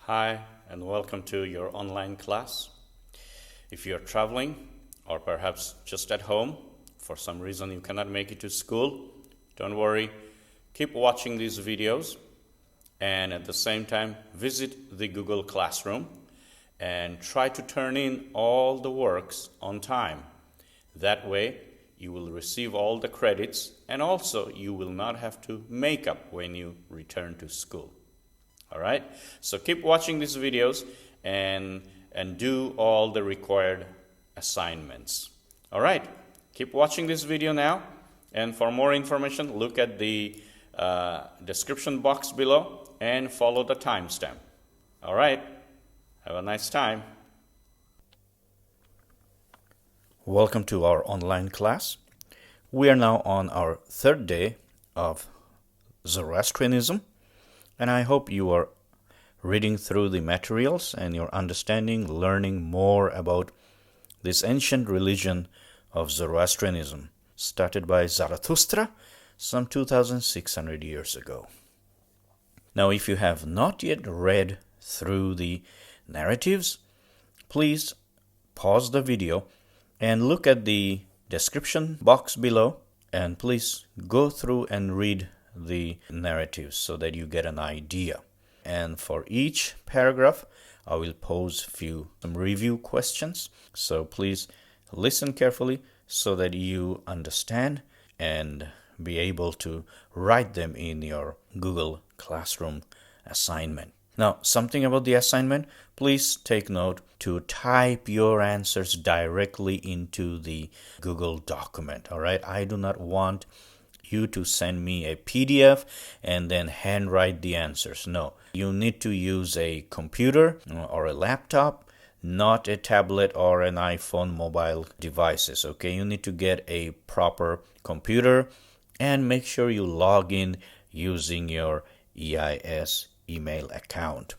Hi, and welcome to your online class. If you're traveling or perhaps just at home, for some reason you cannot make it to school, don't worry. Keep watching these videos and at the same time visit the Google Classroom and try to turn in all the works on time. That way you will receive all the credits and also you will not have to make up when you return to school. All right, so keep watching these videos and do all the required assignments. All right, keep watching this video now, and for more information look at the description box below and follow the timestamp. All right, have a nice time. Welcome to our online class. We are now on our third day of Zoroastrianism. And I hope you are reading through the materials and you're understanding, learning more about this ancient religion of Zoroastrianism, started by Zarathustra some 2,600 years ago. Now, if you have not yet read through the narratives, please pause the video and look at the description box below, and please go through and read the narratives so that you get an idea. And for each paragraph I will pose some review questions, so please listen carefully so that you understand and be able to write them in your Google Classroom assignment. Now, something about the assignment, please take note to type your answers directly into the Google document. All right, I do not want you to send me a PDF and then handwrite the answers. No, you need to use a computer or a laptop, not a tablet or an iPhone mobile devices. Okay, you need to get a proper computer and make sure you log in using your EIS email account.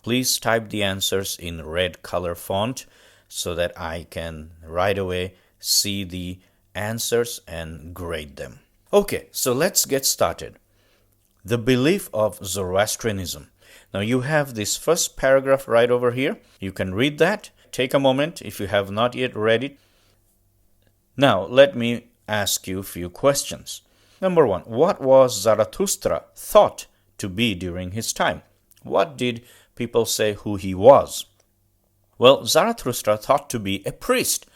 Please type the answers in red color font so that I can right away see the answers and grade them. Okay, so let's get started. The belief of Zoroastrianism. Now you have this first paragraph right over here. You can read that. Take a moment if you have not yet read it. Now let me ask you a few questions. Number one, what was Zarathustra thought to be during his time? What did people say who he was? Well, Zarathustra thought to be a priest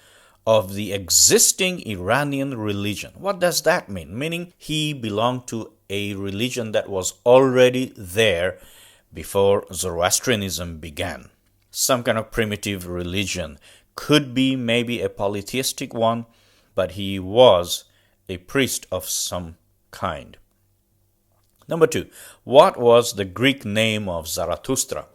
of the existing Iranian religion. What does that mean? Meaning he belonged to a religion that was already there before Zoroastrianism began. Some kind of primitive religion. Could be maybe a polytheistic one, but he was a priest of some kind. Number two, what was the Greek name of Zarathustra?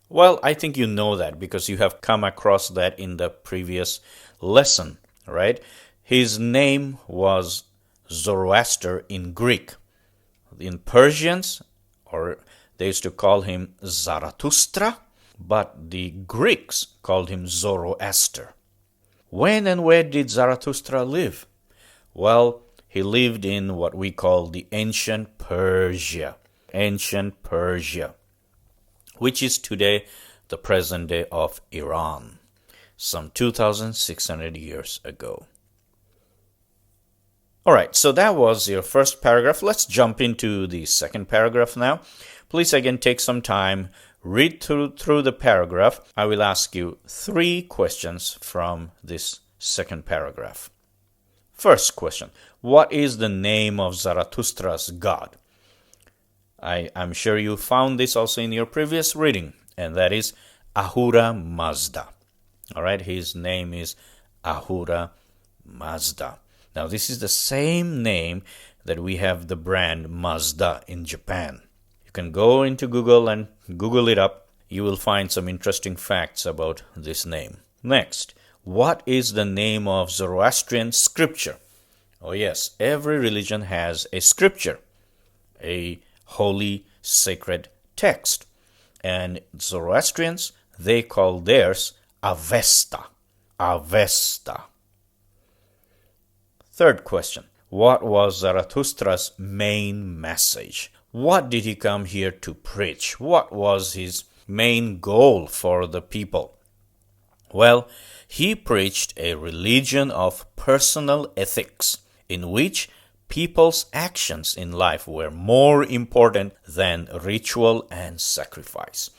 Well, I think you know that because you have come across that in the previous lesson, right? His name was Zoroaster in Greek. In Persians, or they used to call him Zarathustra, but the Greeks called him Zoroaster. When and where did Zarathustra live? Well, he lived in what we call the ancient Persia, which is today the present day of Iran, some 2,600 years ago. All right, so that was your first paragraph. Let's jump into the second paragraph now. Please again take some time, read through the paragraph. I will ask you 3 questions from this second paragraph. First question, what is the name of Zarathustra's god? I'm sure you found this also in your previous reading, and that is Ahura Mazda. All right, his name is Ahura Mazda. Now, this is the same name that we have the brand Mazda in Japan. You can go into Google and Google it up. You will find some interesting facts about this name. Next, what is the name of Zoroastrian scripture? Oh yes, every religion has a scripture, a holy sacred text. And Zoroastrians, they call theirs Avesta. Avesta. Third question, what was Zarathustra's main message? What did he come here to preach? What was his main goal for the people? Well, he preached a religion of personal ethics in which people's actions in life were more important than ritual and sacrifice.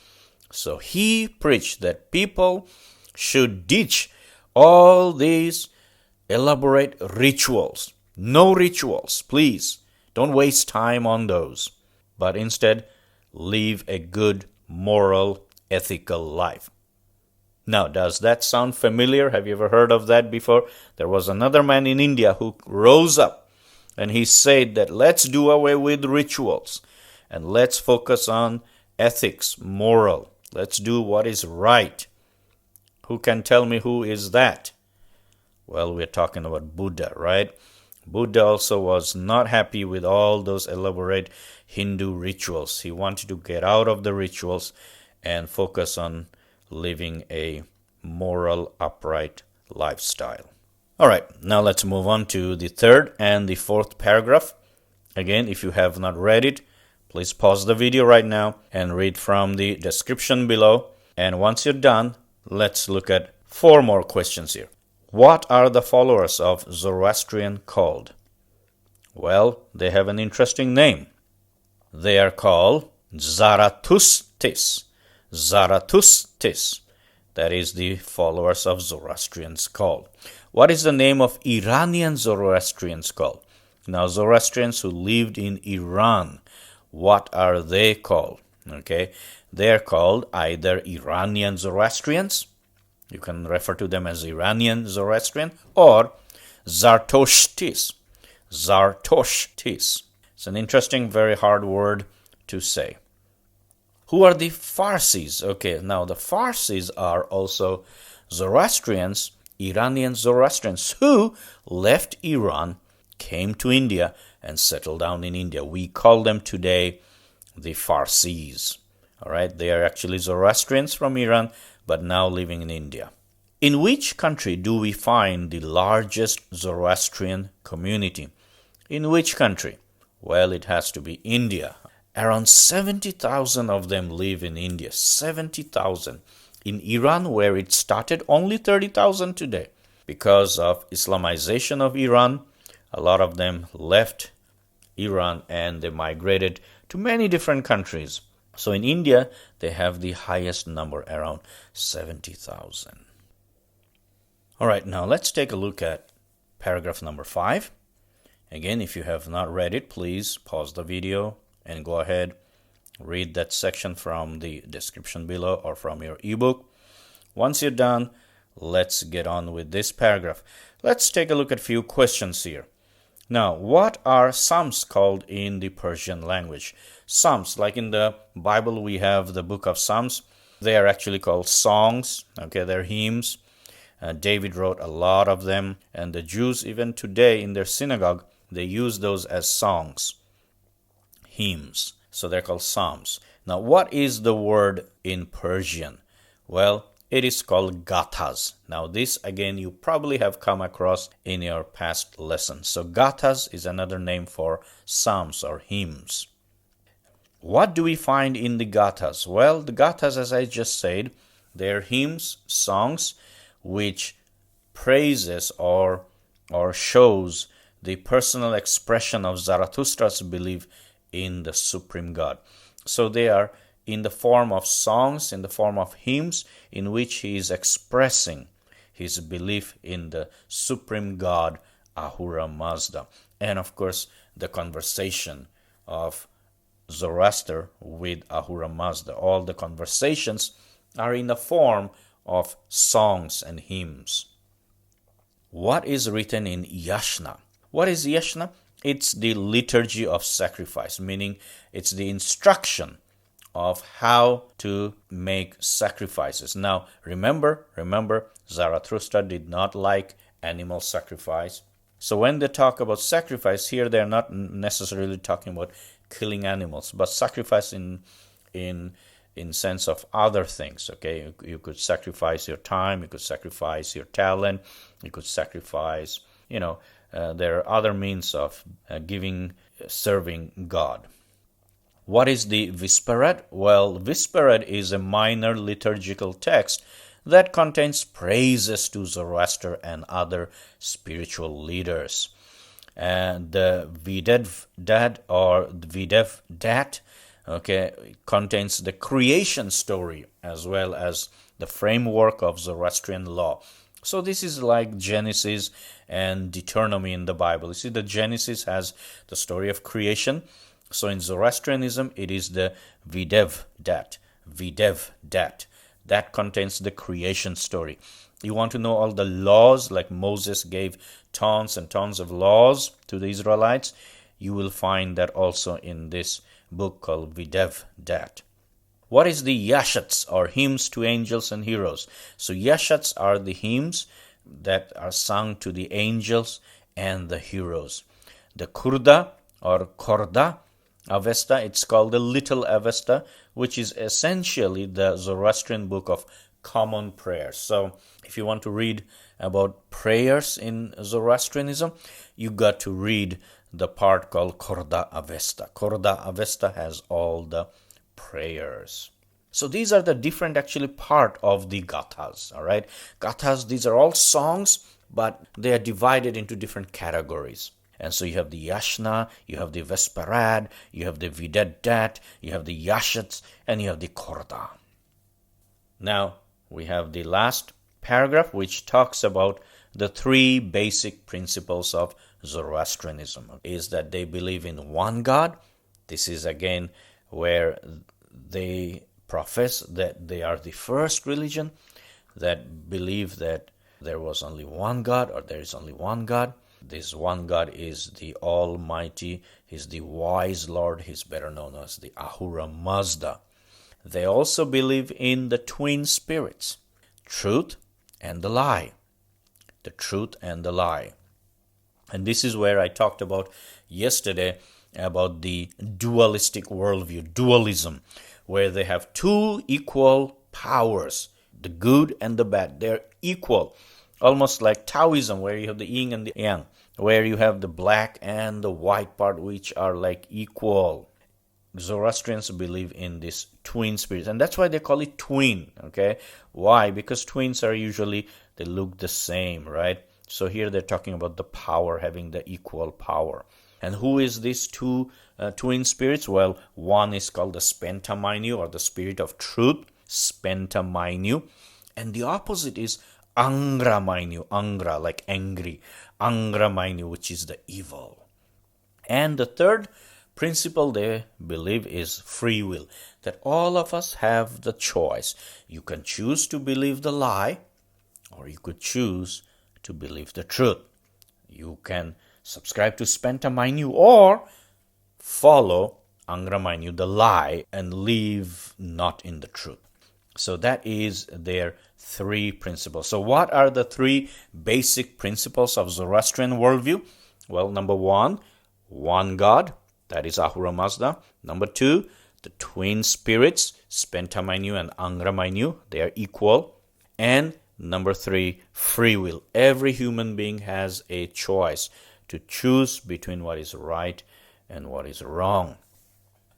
So he preached that people should ditch all these elaborate rituals. No rituals, please. Don't waste time on those. But instead, live a good, moral, ethical life. Now, does that sound familiar? Have you ever heard of that before? There was another man in India who rose up and he said that let's do away with rituals and let's focus on ethics, moral. Let's do what is right. Who can tell me who is that? Well, we're talking about Buddha, right? Buddha also was not happy with all those elaborate Hindu rituals. He wanted to get out of the rituals and focus on living a moral, upright lifestyle. All right, now let's move on to the third and the fourth paragraph. Again, if you have not read it, please pause the video right now and read from the description below. And once you're done, let's look at 4 more questions here. What are the followers of Zoroastrian called? Well, they have an interesting name. They are called Zarathustras. Zarathustras. That is the followers of Zoroastrians called. What is the name of Iranian Zoroastrians called? Now, Zoroastrians who lived in Iran, what are they called? Okay, they are called either Iranian Zoroastrians, you can refer to them as Iranian Zoroastrian, or Zartoshtis. Zartoshtis. It's an interesting, very hard word to say. Who are the Farsis? Okay, now the Farsis are also Zoroastrians, Iranian Zoroastrians, who left Iran, came to India, and settled down in India. We call them today the Farsis. All right, they are actually Zoroastrians from Iran, but now living in India. In which country do we find the largest Zoroastrian community? In which country? Well, it has to be India. Around 70,000 of them live in India. 70,000. In Iran, where it started, only 30,000 today. Because of Islamization of Iran, a lot of them left Iran and they migrated to many different countries. So in India, they have the highest number, around 70,000. All right, now let's take a look at paragraph number 5. Again, if you have not read it, please pause the video and go ahead, read that section from the description below or from your ebook. Once you're done, let's get on with this paragraph. Let's take a look at a few questions here. Now, what are psalms called in the Persian language? Psalms, like in the Bible, we have the book of Psalms. They are actually called songs. Okay, they're hymns. David wrote a lot of them. And the Jews, even today in their synagogue, they use those as songs, hymns. So they're called psalms. Now, what is the word in Persian? Well, it is called gathas. Now, this, again, you probably have come across in your past lessons. So, gathas is another name for psalms or hymns. What do we find in the gathas? Well, the gathas, as I just said, they're hymns, songs, which praises or shows the personal expression of Zarathustra's belief in the Supreme God. So, they are in the form of songs, in the form of hymns, in which he is expressing his belief in the Supreme God, Ahura Mazda. And of course, the conversation of Zoroaster with Ahura Mazda. All the conversations are in the form of songs and hymns. What is written in Yashna? What is Yashna? It's the liturgy of sacrifice, meaning it's the instruction of how to make sacrifices. Now, remember, Zarathustra did not like animal sacrifice. So when they talk about sacrifice here, they're not necessarily talking about killing animals, but sacrifice in sense of other things. Okay, you could sacrifice your time, you could sacrifice your talent, you could sacrifice, there are other means of serving God. What is the Whispered? Well, Whispered is a minor liturgical text that contains praises to Zoroaster and other spiritual leaders. And the Videv or Videv Dat, contains the creation story as well as the framework of Zoroastrian law. So this is like Genesis and Deuteronomy in the Bible. You see, the Genesis has the story of creation. So in Zoroastrianism, it is the Videv Dat. That contains the creation story. You want to know all the laws, like Moses gave tons and tons of laws to the Israelites? You will find that also in this book called Videv Dat. What is the Yashats, or hymns to angels and heroes? So Yashats are the hymns that are sung to the angels and the heroes. The Kurda or Korda Avesta, it's called the Little Avesta, which is essentially the Zoroastrian book of common prayers. So if you want to read about prayers in Zoroastrianism, you got to read the part called Korda Avesta. Korda Avesta has all the prayers. So these are the different actually part of the gathas, all right? Gathas, these are all songs, but they are divided into different categories. And so you have the Yashna, you have the Vesperad, you have the Videdat, you have the Yashats, and you have the Korda. Now, we have the last paragraph, which talks about the three basic principles of Zoroastrianism. Is that they believe in one God. This is again where they profess that they are the first religion that believe that there was only one God, or there is only one God. This one God is the Almighty. He's the wise Lord. He's better known as the Ahura Mazda. They also believe in the twin spirits, truth and the lie. The truth and the lie. And this is where I talked about yesterday about the dualistic worldview, dualism, where they have two equal powers, the good and the bad. They're equal, almost like Taoism, where you have the yin and the yang, where you have the black and the white part, which are like equal. Zoroastrians believe in this twin spirits, and that's why they call it twin, okay? Why? Because twins are usually, they look the same, right? So here they're talking about the power, having the equal power. And who is these two twin spirits? Well, one is called the Spentamainu, or the spirit of truth, Spentamainu. And the opposite is Angramainu, Angra, like angry, Angramainu, which is the evil. And the third principle they believe is free will, that all of us have the choice. You can choose to believe the lie, or you could choose to believe the truth. You can subscribe to Spentamainu or follow Angramainu, the lie, and live not in the truth. So that is their three principles. So what are the three basic principles of Zoroastrian worldview? Well, number one God, that is Ahura Mazda. Number two, the twin spirits, Spentamainu and Angramainu, they are equal. And number three, free will. Every human being has a choice to choose between what is right and what is wrong.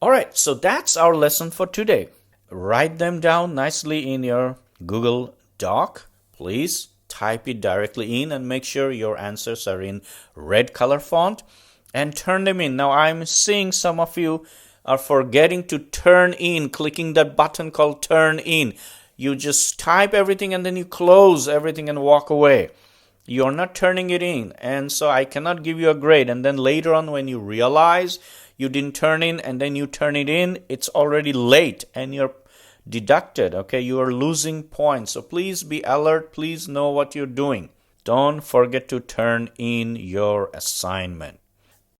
All right, so that's our lesson for today. Write them down nicely in your Google Doc. Please type it directly in and make sure your answers are in red color font and turn them in. Now I'm seeing some of you are forgetting to turn in, clicking that button called turn in. You just type everything and then you close everything and walk away. You're not turning it in, and so I cannot give you a grade. And then later on, when you realize you didn't turn in and then you turn it in, it's already late and you're deducted, okay? You are losing points. So please be alert. Please know what you're doing. Don't forget to turn in your assignment.